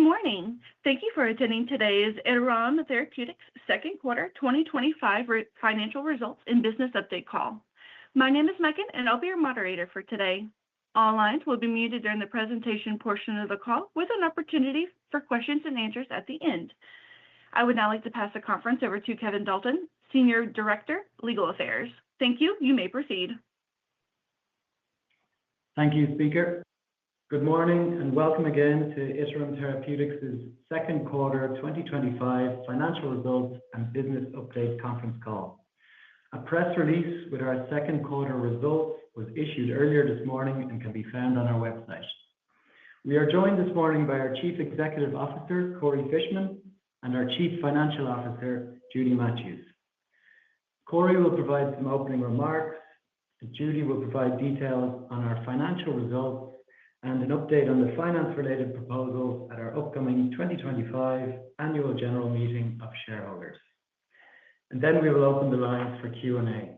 morning. Thank you for attending today's Iterum Therapeutics second quarter 2025 financial results and business update call. My name is Megan, and I'll be your moderator for today. All lines will be muted during the presentation portion of the call, with an opportunity for questions and answers at the end. I would now like to pass the conference over to Kevin Dalton, Senior Director, Legal Affairs. Thank you. You may proceed. Thank you, Speaker. Good morning and welcome again to Iterum Therapeutics' second quarter 2025 financial results and business update conference call. A press release with our second quarter results was issued earlier this morning and can be found on our website. We are joined this morning by our Chief Executive Officer, Corey Fishman, and our Chief Financial Officer, Judy Matthews. Corey will provide some opening remarks, and Judy will provide details on our financial results and an update on the finance-related proposals at our upcoming 2025 Annual General Meeting of Shareholders. And then we will open the lines for Q&A.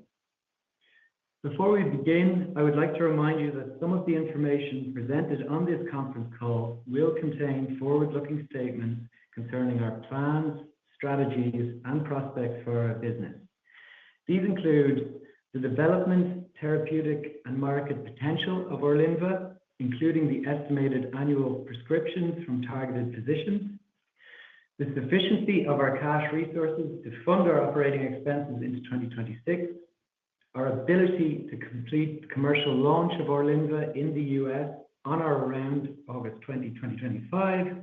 Before we begin, I would like to remind you that some of the information presented on this conference call will contain forward-looking statements concerning our plans, strategies, and prospects for our business. These include the development, therapeutic, and market potential of Orlynvah, including the estimated annual prescriptions from targeted physicians, the sufficiency of our cash resources to fund our operating expenses into 2026, our ability to complete the commercial launch of Orlynvah in the U.S. on or around August 20, 2025,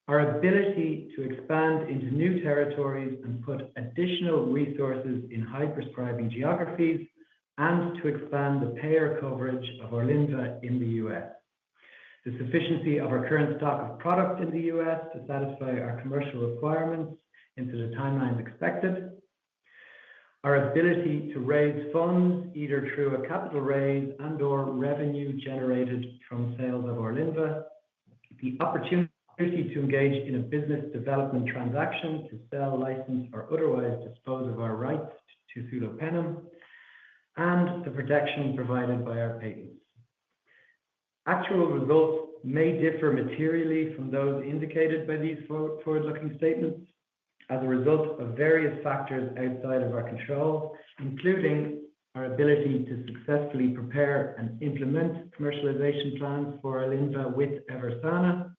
our ability to expand into new territories and put additional resources in high-prescribing geographies, and to expand the payer coverage of Orlynvah in the U.S. The sufficiency of our current stock of product in the U.S. to satisfy our commercial requirements into the timelines expected, our ability to raise funds either through a capital raise and/or revenue generated from sales of Orlynvah, the opportunity to engage in a business development transaction to sell, license, or otherwise dispose of our rights to sulopenem, and the protection provided by our patents. Actual results may differ materially from those indicated by these forward-looking statements as a result of various factors outside of our control, including our ability to successfully prepare and implement commercialization plans for Orlynvah with Eversana,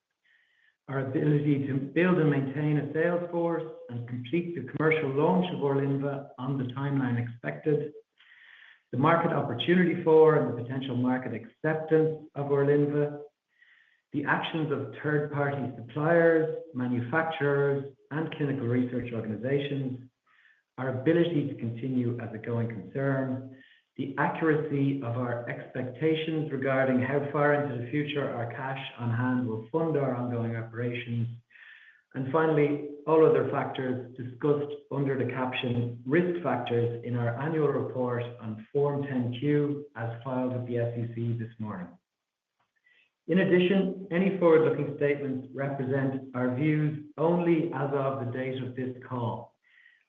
our ability to build and maintain a sales force and complete the commercial launch of Orlynvah on the timeline expected, the market opportunity for and the potential market acceptance of Orlynvah, the actions of third-party suppliers, manufacturers, and clinical research organizations, our ability to continue as a going concern, the accuracy of our expectations regarding how far into the future our cash on hand will fund our ongoing operations, and finally, all other factors discussed under the caption Risk Factors in our annual report on Form 10-Q as filed with the SEC this morning. In addition, any forward-looking statements represent our views only as of the date of this call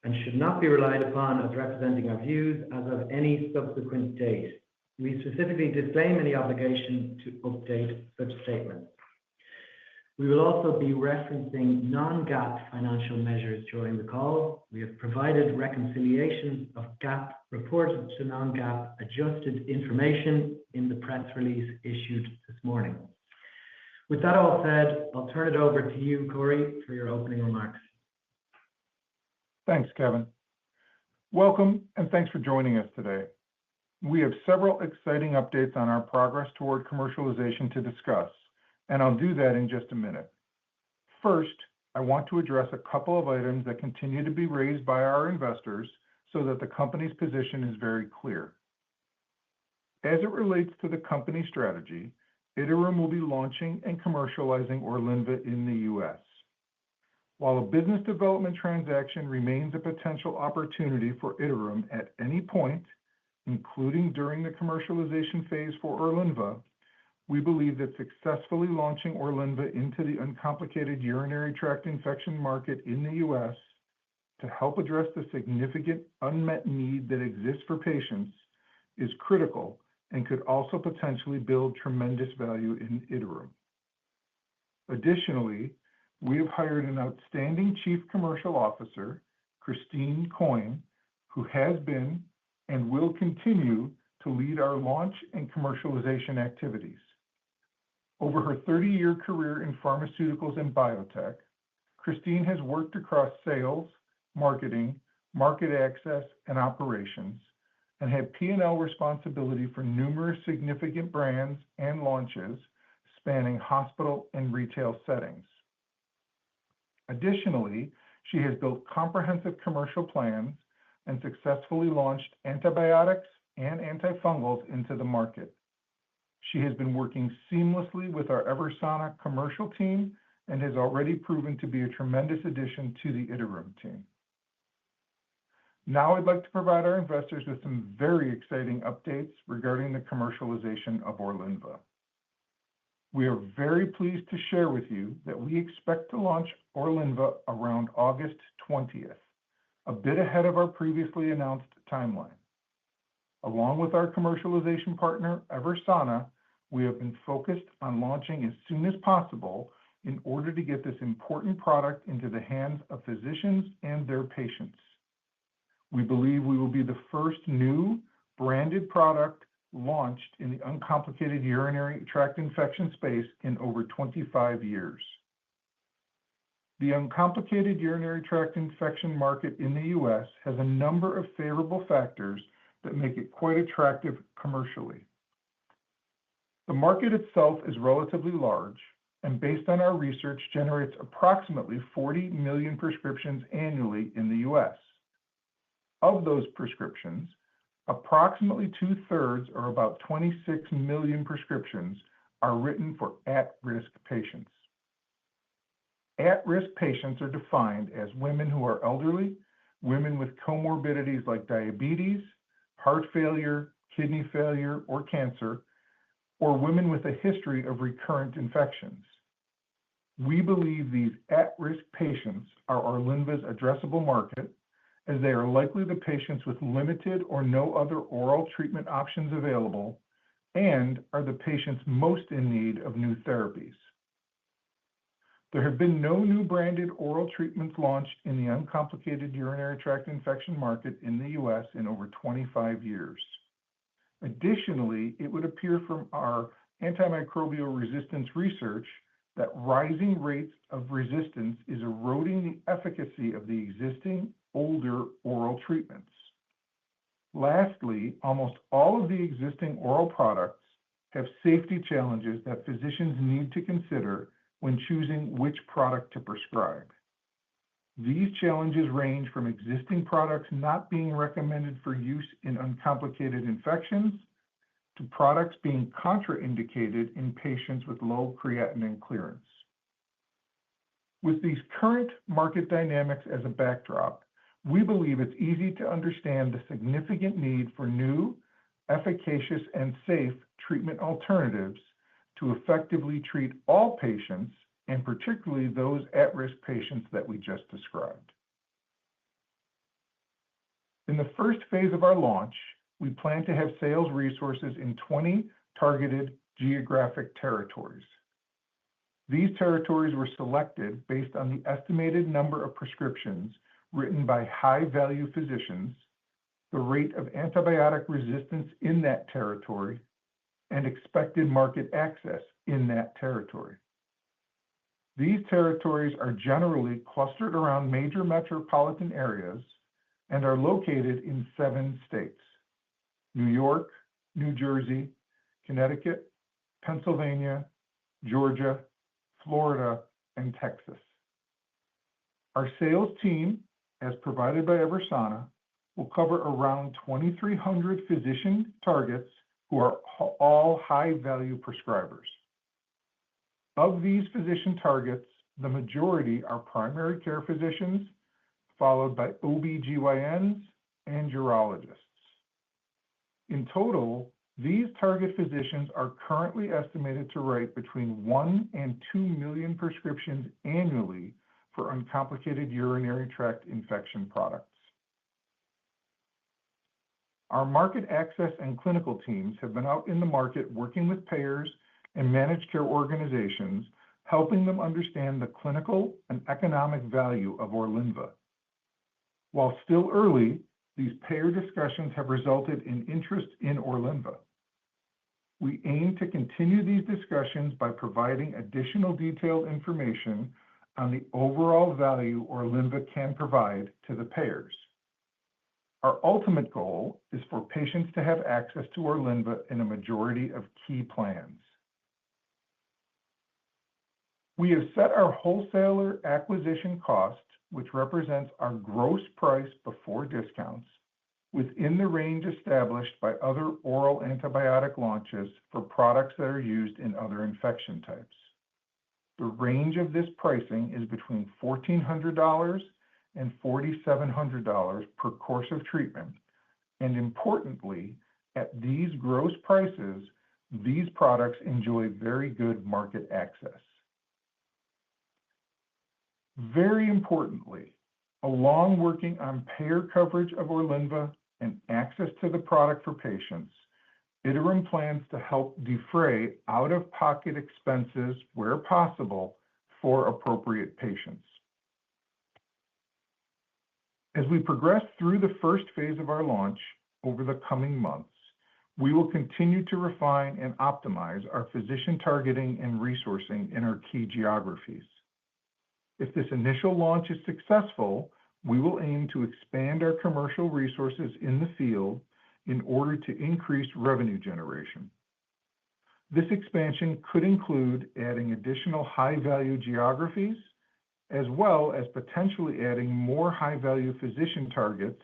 and should not be relied upon as representing our views as of any subsequent date. We specifically disclaim any obligation to update such statements. We will also be referencing non-GAAP financial measures during the call. We have provided reconciliations of GAAP reported to non-GAAP adjusted information in the press release issued this morning. With that all said, I'll turn it over to you, Corey, for your opening remarks. Thanks, Kevin. Welcome and thanks for joining us today. We have several exciting updates on our progress toward commercialization to discuss, and I'll do that in just a minute. First, I want to address a couple of items that continue to be raised by our investors so that the company's position is very clear. As it relates to the company strategy, Iterum will be launching and commercializing Orlynvah in the U.S. While a business development transaction remains a potential opportunity for Iterum at any point, including during the commercialization phase for Orlynvah, we believe that successfully launching Orlynvah into the uncomplicated urinary tract infection market in the U.S. to help address the significant unmet need that exists for patients is critical and could also potentially build tremendous value in Iterum. Additionally, we have hired an outstanding Chief Commercial Officer, Christine Coyne, who has been and will continue to lead our launch and commercialization activities. Over her 30-year career in pharmaceuticals and biotech, Christine has worked across sales, marketing, market access, and operations, and had P&L responsibility for numerous significant brands and launches spanning hospital and retail settings. Additionally, she has built comprehensive commercial plans and successfully launched antibiotics and antifungals into the market. She has been working seamlessly with our Eversana commercial team and has already proven to be a tremendous addition to the Iterum team. Now I'd like to provide our investors with some very exciting updates regarding the commercialization of Orlinva. We are very pleased to share with you that we expect to launch Orlinva around August 20th, a bit ahead of our previously announced timeline. Along with our commercialization partner, Eversana, we have been focused on launching as soon as possible in order to get this important product into the hands of physicians and their patients. We believe we will be the first new branded product launched in the uncomplicated urinary tract infection space in over 25 years. The uncomplicated urinary tract infection market in the U.S. has a number of favorable factors that make it quite attractive commercially. The market itself is relatively large and, based on our research, generates approximately 40 million prescriptions annually in the U.S. Of those prescriptions, approximately 2/3, or about 26 million prescriptions, are written for at-risk patients. At-risk patients are defined as women who are elderly, women with comorbidities like diabetes, heart failure, kidney failure, or cancer, or women with a history of recurrent infections. We believe these at-risk patients are Orlinva's addressable market, as they are likely the patients with limited or no other oral treatment options available and are the patients most in need of new therapies. There have been no new branded oral treatments launched in the uncomplicated urinary tract infection market in the U.S. in over 25 years. Additionally, it would appear from our antimicrobial resistance research that rising rates of resistance is eroding the efficacy of the existing older oral treatments. Lastly, almost all of the existing oral products have safety challenges that physicians need to consider when choosing which product to prescribe. These challenges range from existing products not being recommended for use in uncomplicated infections to products being contraindicated in patients with low creatinine clearance. With these current market dynamics as a backdrop, we believe it's easy to understand the significant need for new, efficacious, and safe treatment alternatives to effectively treat all patients, and particularly those at-risk patients that we just described. In the first phase of our launch, we plan to have sales resources in 20 targeted geographic territories. These territories were selected based on the estimated number of prescriptions written by high-value physicians, the rate of antibiotic resistance in that territory, and expected market access in that territory. These territories are generally clustered around major metropolitan areas and are located in 7 states: New York, New Jersey, Connecticut, Pennsylvania, Georgia, Florida, and Texas. Our sales team, as provided by Eversana, will cover around 2,300 physician targets who are all high-value prescribers. Of these physician targets, the majority are primary care physicians, followed by OB/GYNs and urologists. In total, these target physicians are currently estimated to write between 1 and 2 million prescriptions annually for uncomplicated urinary tract infection products. Our market access and clinical teams have been out in the market working with payers and managed care organizations, helping them understand the clinical and economic value of Orlinva. While still early, these payer discussions have resulted in interest in Orlinva. We aim to continue these discussions by providing additional detailed information on the overall value Orlinva can provide to the payers. Our ultimate goal is for patients to have access to Orlinva in a majority of key plans. We have set our wholesaler acquisition cost, which represents our gross price before discounts, within the range established by other oral antibiotic launches for products that are used in other infection types. The range of this pricing is between $1,400 and $4,700 per course of treatment, and importantly, at these gross prices, these products enjoy very good market access. Very importantly, along working on payer coverage of Orlinva and access to the product for patients, Iterum plans to help defray out-of-pocket expenses where possible for appropriate patients. As we progress through the first phase of our launch over the coming months, we will continue to refine and optimize our physician targeting and resourcing in our key geographies. If this initial launch is successful, we will aim to expand our commercial resources in the field in order to increase revenue generation. This expansion could include adding additional high-value geographies, as well as potentially adding more high-value physician targets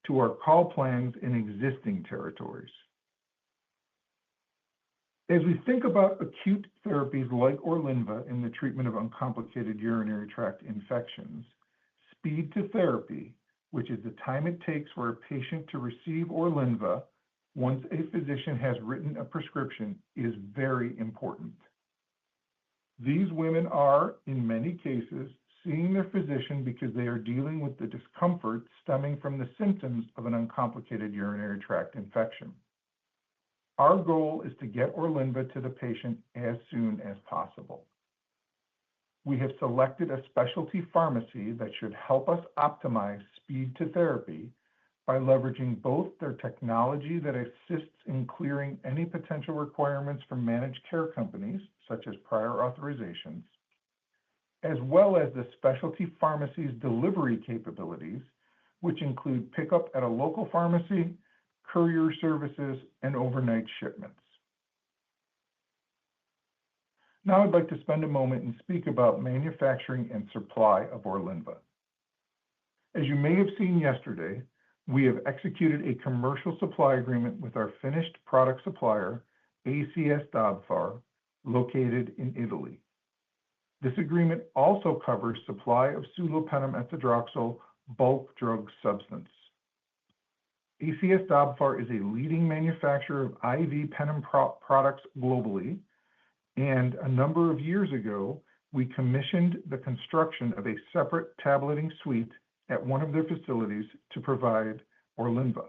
to our call plans in existing territories. As we think about acute therapies like Orlinva in the treatment of uncomplicated urinary tract infections, speed to therapy, which is the time it takes for a patient to receive Orlinva once a physician has written a prescription, is very important. These women are, in many cases, seeing their physician because they are dealing with the discomfort stemming from the symptoms of an uncomplicated urinary tract infection. Our goal is to get Orlinva to the patient as soon as possible. We have selected a specialty pharmacy that should help us optimize speed to therapy by leveraging both their technology that assists in clearing any potential requirements from managed care companies, such as prior authorizations, as well as the specialty pharmacy's delivery capabilities, which include pickup at a local pharmacy, courier services, and overnight shipments. Now I'd like to spend a moment and speak about manufacturing and supply of Orlinva. As you may have seen yesterday, we have executed a commercial supply agreement with our finished product supplier, ACS Dobfar, located in Italy. This agreement also covers supply of sulopenem ethodoxil bulk drug substance. ACS Dobfar is a leading manufacturer of IV penem products globally, and a number of years ago, we commissioned the construction of a separate tableting suite at one of their facilities to provide Orlinva.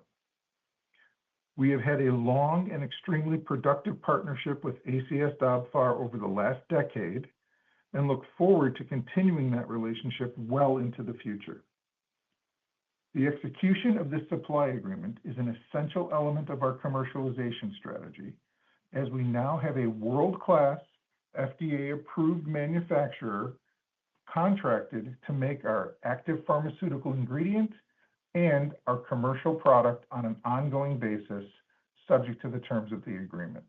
We have had a long and extremely productive partnership with ACS Dobfar over the last decade and look forward to continuing that relationship well into the future. The execution of this supply agreement is an essential element of our commercialization strategy, as we now have a world-class FDA-approved manufacturer contracted to make our active pharmaceutical ingredient and our commercial product on an ongoing basis, subject to the terms of the agreement.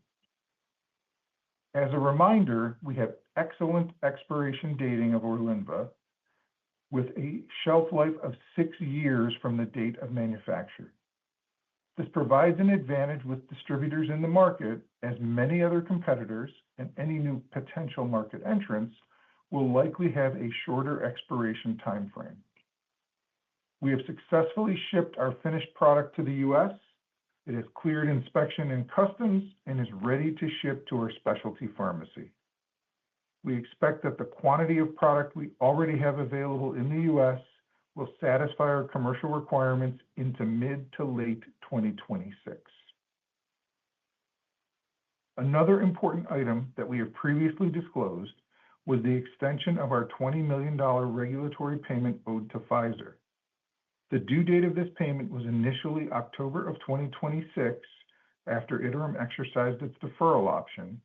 As a reminder, we have excellent expiration dating of Orlinva with a shelf life of 6 years from the date of manufacture. This provides an advantage with distributors in the market, as many other competitors and any new potential market entrants will likely have a shorter expiration timeframe. We have successfully shipped our finished product to the U.S. It has cleared inspection and customs and is ready to ship to our specialty pharmacy. We expect that the quantity of product we already have available in the U.S. will satisfy our commercial requirements into mid to late 2026. Another important item that we have previously disclosed was the extension of our $20 million regulatory payment owed to Pfizer. The due date of this payment was initially October of 2026 after Iterum exercised its deferral option,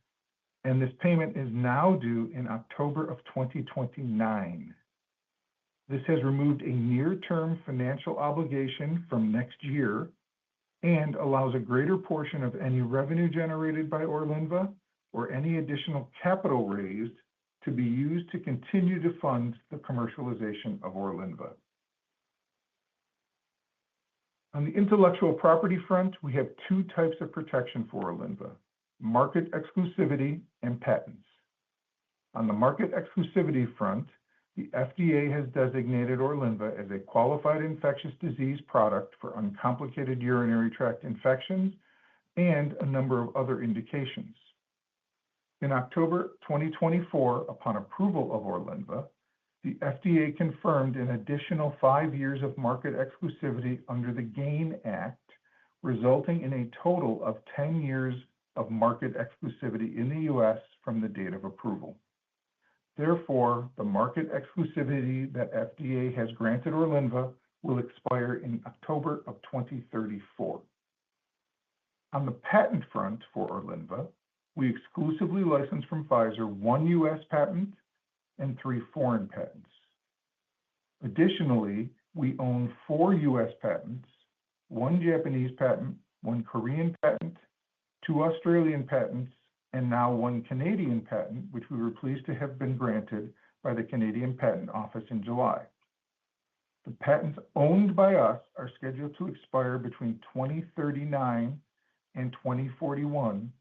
and this payment is now due in October of 2029. This has removed a near-term financial obligation from next year and allows a greater portion of any revenue generated by Orlinva or any additional capital raised to be used to continue to fund the commercialization of Orlinva. On the intellectual property front, we have two types of protection for Orlinva: market exclusivity and patents. On the market exclusivity front, the FDA has designated Orlinva as a qualified infectious disease product for uncomplicated urinary tract infections and a number of other indications. In October 2024, upon approval of Orlinva, the FDA confirmed an additional 5 years of market exclusivity under the GAIN Act, resulting in a total of 10 years of market exclusivity in the U.S. from the date of approval. Therefore, the market exclusivity that FDA has granted Orlinva will expire in October of 2034. On the patent front for Orlinva, we exclusively license from Pfizer 1 U.S. patent and 3 foreign patents. Additionally, we own 4 U.S. patents, 1 Japanese patent, 1 Korean patent, 2 Australian patents, and now 1 Canadian patent, which we were pleased to have been granted by the Canadian Patent Office in July. The patents owned by us are scheduled to expire between 2039 and 2041,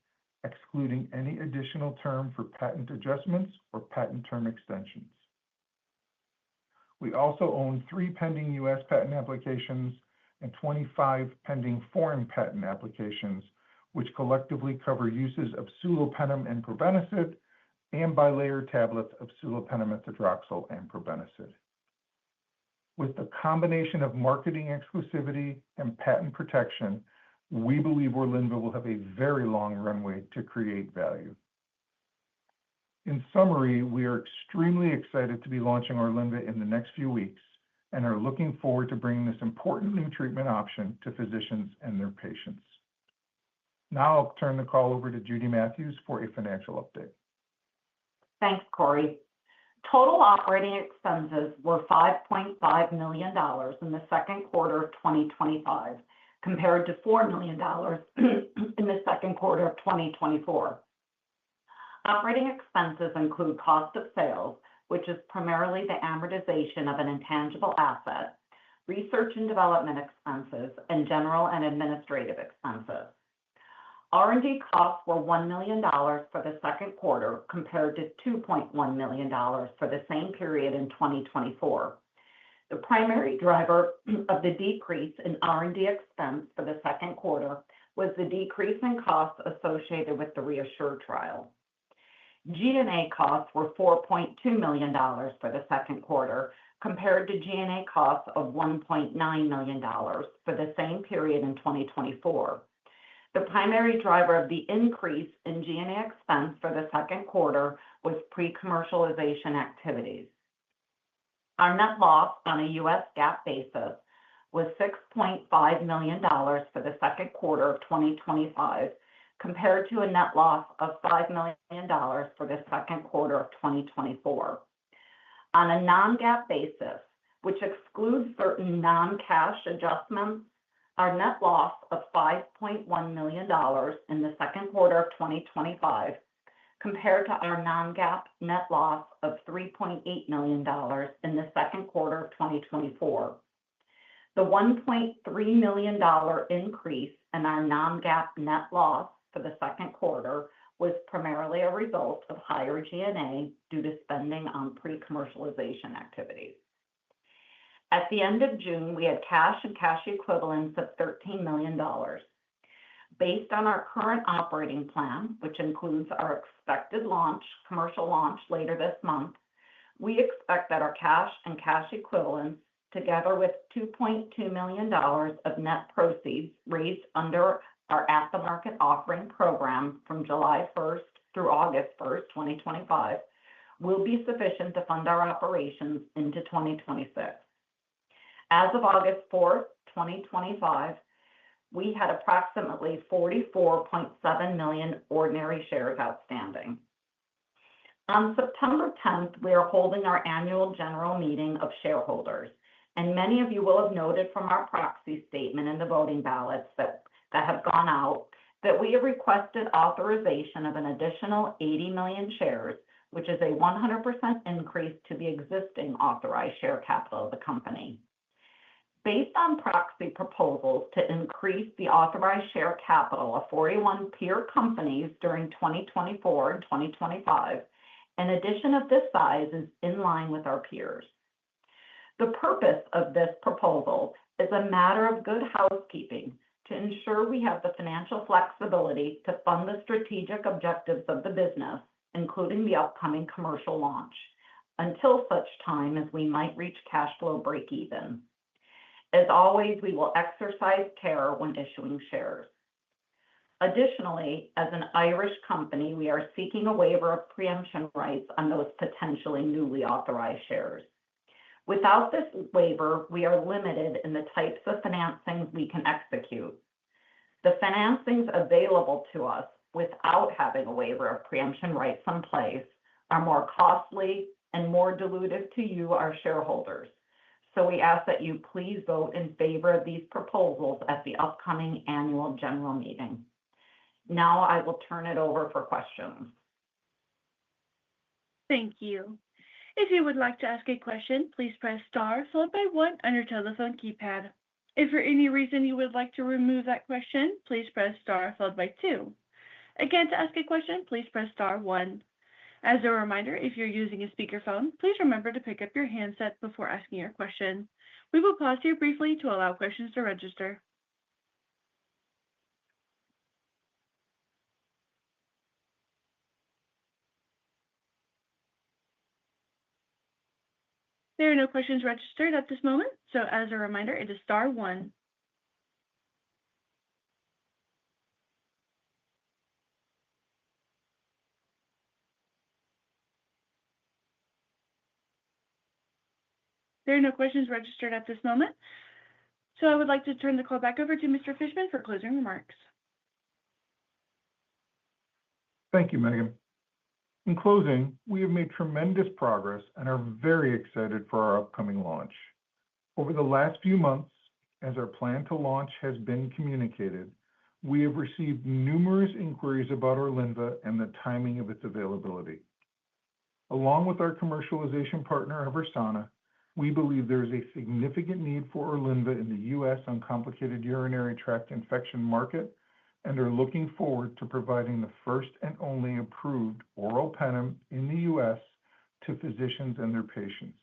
excluding any additional term for patent adjustments or patent term extensions. We also own 3 pending U.S. patent applications and 25 pending foreign patent applications, which collectively cover uses of sulopenem and probenecid and bilayer tablets of sulopenem ethodraxil and probenecid. With the combination of marketing exclusivity and patent protection, we believe Orlinva will have a very long runway to create value. In summary, we are extremely excited to be launching Orlinva in the next few weeks and are looking forward to bringing this important new treatment option to physicians and their patients. Now I'll turn the call over to Judy Matthews for a financial update. Thanks, Corey. Total operating expenses were $5.5 million in the second quarter of 2025, compared to $4 million in the second quarter of 2024. Operating expenses include cost of sales, which is primarily the amortization of an intangible asset, research and development expenses, and general and administrative expenses. R&D costs were $1 million for the second quarter compared to $2.1 million for the same period in 2024. The primary driver of the decrease in R&D expense for the second quarter was the decrease in costs associated with the REASSURE trial. G&A costs were $4.2 million for the second quarter compared to G&A costs of $1.9 million for the same period in 2024. The primary driver of the increase in G&A expense for the second quarter was pre-commercialization activities. Our net loss on a U.S. GAAP basis was $6.5 million for the second quarter of 2025, compared to a net loss of $5 million for the second quarter of 2024. On a non-GAAP basis, which excludes certain non-cash adjustments, our net loss of $5.1 million in the second quarter of 2025 compared to our non-GAAP net loss of $3.8 million in the second quarter of 2024. The $1.3 million increase in our non-GAAP net loss for the second quarter was primarily a result of higher G&A due to spending on pre-commercialization activities. At the end of June, we had cash and cash equivalents of $13 million. Based on our current operating plan, which includes our expected commercial launch later this month, we expect that our cash and cash equivalents, together with $2.2 million of net proceeds raised under our at-the-market offering program from July 1st through August 1st, 2025, will be sufficient to fund our operations into 2026. As of August 4th, 2025, we had approximately 44.7 million ordinary shares outstanding. On September 10th, we are holding our annual general meeting of shareholders, and many of you will have noted from our proxy statement and the voting ballots that have gone out that we have requested authorization of an additional 80 million shares, which is a 100% increase to the existing authorized share capital of the company. Based on proxy proposals to increase the authorized share capital of 41 peer companies during 2024 and 2025, an addition of this size is in line with our peers. The purpose of this proposal is a matter of good housekeeping to ensure we have the financial flexibility to fund the strategic objectives of the business, including the upcoming commercial launch, until such time as we might reach cash flow break-even. As always, we will exercise care when issuing shares. Additionally, as an Irish company, we are seeking a waiver of preemption rights on those potentially newly authorized shares. Without this waiver, we are limited in the types of financings we can execute. The financings available to us without having a waiver of preemption rights in place are more costly and more dilutive to you, our shareholders. So we ask that you please vote in favor of these proposals at the upcoming annual general meeting. Now I will turn it over for questions. Thank you. If you would like to ask a question, please press star followed by 1 on your telephone keypad. If for any reason you would like to remove that question, please press star followed by 2. Again, to ask a question, please press star 1. As a reminder, if you're using a speakerphone, please remember to pick up your handset before asking your question. We will pause here briefly to allow questions to register. There are no questions registered at this moment, so as a reminder, it is star 1. There are no questions registered at this moment, so I would like to turn the call back over to Mr. Fishman for closing remarks. Thank you, Megan. In closing, we have made tremendous progress and are very excited for our upcoming launch. Over the last few months, as our plan to launch has been communicated, we have received numerous inquiries about Orlynvah and the timing of its availability. Along with our commercialization partner, Eversana, we believe there is a significant need for Orlynvah in the U.S. uncomplicated urinary tract infection market and are looking forward to providing the first and only approved oral penem in the U.S. to physicians and their patients.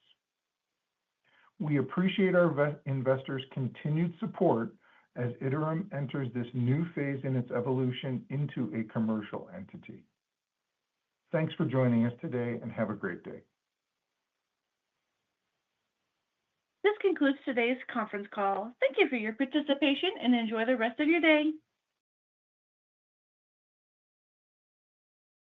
We appreciate our investors' continued support as Iterum enters this new phase in its evolution into a commercial entity. Thanks for joining us today and have a great day. This concludes today's conference call. Thank you for your participation and enjoy the rest of your day.